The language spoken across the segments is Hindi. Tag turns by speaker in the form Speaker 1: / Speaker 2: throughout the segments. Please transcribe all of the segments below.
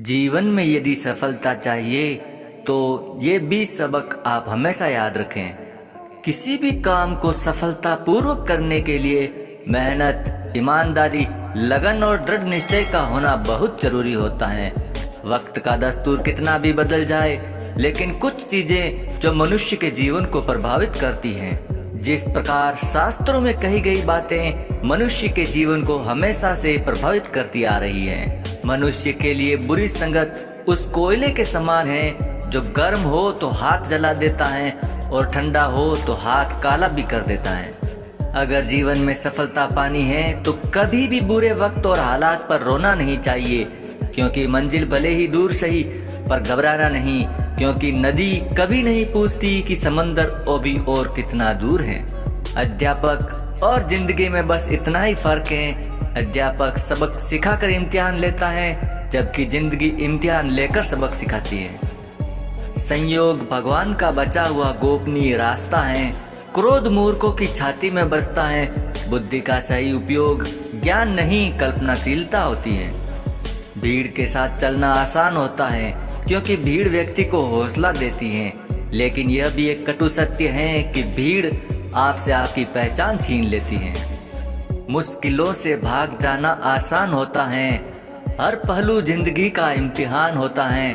Speaker 1: जीवन में यदि सफलता चाहिए तो ये 20 सबक आप हमेशा याद रखें। किसी भी काम को सफलतापूर्वक करने के लिए मेहनत, ईमानदारी, लगन और दृढ़ निश्चय का होना बहुत जरूरी होता है। वक्त का दस्तूर कितना भी बदल जाए, लेकिन कुछ चीजें जो मनुष्य के जीवन को प्रभावित करती हैं। जिस प्रकार शास्त्रों में कही गई बातें मनुष्य के जीवन को हमेशा से प्रभावित करती आ रही हैं। मनुष्य के लिए बुरी संगत उस कोयले के समान है जो गर्म हो तो हाथ जला देता है और ठंडा हो तो हाथ काला भी कर देता है। अगर जीवन में सफलता पानी है तो कभी भी बुरे वक्त और हालात पर रोना नहीं चाहिए, क्योंकि मंजिल भले ही दूर सही पर घबराना नहीं, क्योंकि नदी कभी नहीं पूछती कि समंदर अभी और कितना दूर है। अध्यापक और जिंदगी में बस इतना ही फर्क है, अध्यापक सबक सिखाकर इम्तिहान लेता है, जबकि जिंदगी इम्तिहान लेकर सबक सिखाती है। संयोग भगवान का बचा हुआ गोपनीय रास्ता है। क्रोध मूर्खों की छाती में बसता है। बुद्धि का सही उपयोग ज्ञान नहीं कल्पनाशीलता होती है। भीड़ के साथ चलना आसान होता है, क्योंकि भीड़ व्यक्ति को हौसला देती है, लेकिन यह भी एक कटु सत्य है कि भीड़ आपसे आपकी पहचान छीन लेती है। मुश्किलों से भाग जाना आसान होता है। हर पहलू जिंदगी का इम्तिहान होता है।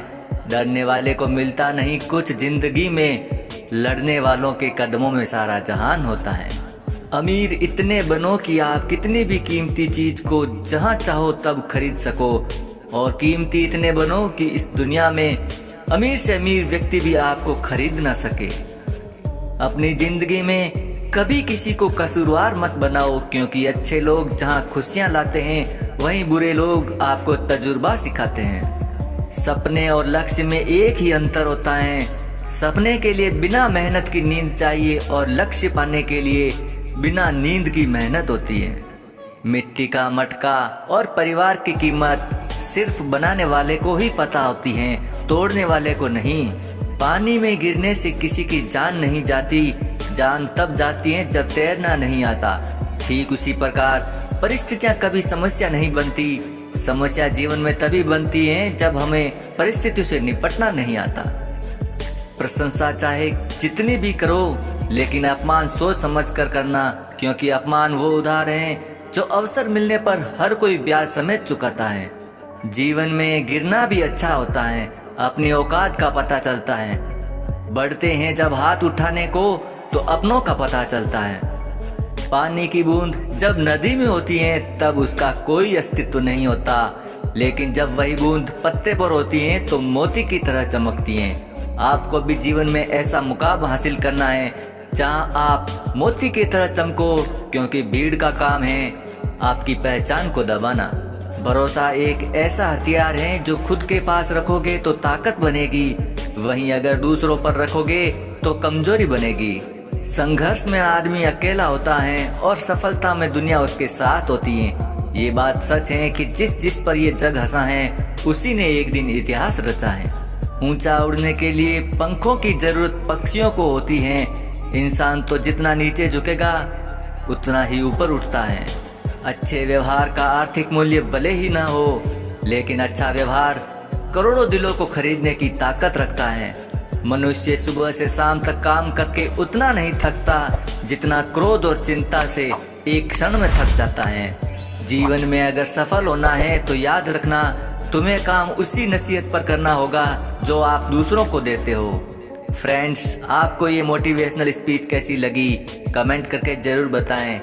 Speaker 1: डरने वाले को मिलता नहीं कुछ जिंदगी में, लड़ने वालों के कदमों में सारा जहान होता है। अमीर इतने बनो कि आप कितनी भी कीमती चीज को जहां चाहो तब खरीद सको, और कीमती इतने बनो कि इस दुनिया में अमीर से अमीर व्यक्ति भी आपको खरीद ना सके। अपनी जिंदगी में कभी किसी को कसूरवार मत बनाओ, क्योंकि अच्छे लोग जहां खुशियां लाते हैं वहीं बुरे लोग आपको तजुर्बा सिखाते हैं। सपने और लक्ष्य में एक ही अंतर होता है। सपने के लिए बिना मेहनत की नींद चाहिए और लक्ष्य पाने के लिए बिना नींद की मेहनत होती है। मिट्टी का मटका और परिवार की कीमत सिर्फ बनाने वाले को ही पता होती है, तोड़ने वाले को नहीं। पानी में गिरने से किसी की जान नहीं जाती, जान तब जाती है जब तैरना नहीं आता। ठीक उसी प्रकार परिस्थितियां कभी समस्या नहीं बनती। समस्या जीवन में तभी बनती है जब हमें परिस्थितियों से निपटना नहीं आता। प्रशंसा चाहे जितनी भी करो, लेकिन अपमान सोच समझ कर करना, क्योंकि अपमान वो उधार है जो अवसर मिलने पर हर कोई ब्याज समेत चुकाता है। जीवन में गिरना भी अच्छा होता है, अपनी औकात का पता चलता है। बढ़ते हैं जब हाथ उठाने को तो अपनों का पता चलता है। पानी की बूंद जब नदी में होती है तब उसका कोई अस्तित्व नहीं होता, लेकिन जब वही बूंद पत्ते पर होती है तो मोती की तरह चमकती हैं। आपको भी जीवन में ऐसा मुकाम हासिल करना है जहां आप मोती की तरह चमको, क्योंकि भीड़ का काम है आपकी पहचान को दबाना। भरोसा एक ऐसा हथियार है जो खुद के पास रखोगे तो ताकत बनेगी, वहीं अगर दूसरों पर रखोगे तो कमजोरी बनेगी। संघर्ष में आदमी अकेला होता है और सफलता में दुनिया उसके साथ होती है। ये बात सच है कि जिस जिस पर ये जग हंसा है उसी ने एक दिन इतिहास रचा है। ऊंचा उड़ने के लिए पंखों की जरूरत पक्षियों को होती है। इंसान तो जितना नीचे झुकेगा उतना ही ऊपर उठता है। अच्छे व्यवहार का आर्थिक मूल्य भले ही ना हो, लेकिन अच्छा व्यवहार करोड़ों दिलों को खरीदने की ताकत रखता है। मनुष्य सुबह से शाम तक काम करके उतना नहीं थकता जितना क्रोध और चिंता से एक क्षण में थक जाता है। जीवन में अगर सफल होना है तो याद रखना, तुम्हें काम उसी नसीहत पर करना होगा जो आप दूसरों को देते हो। फ्रेंड्स, आपको ये मोटिवेशनल स्पीच कैसी लगी कमेंट करके जरूर बताएं।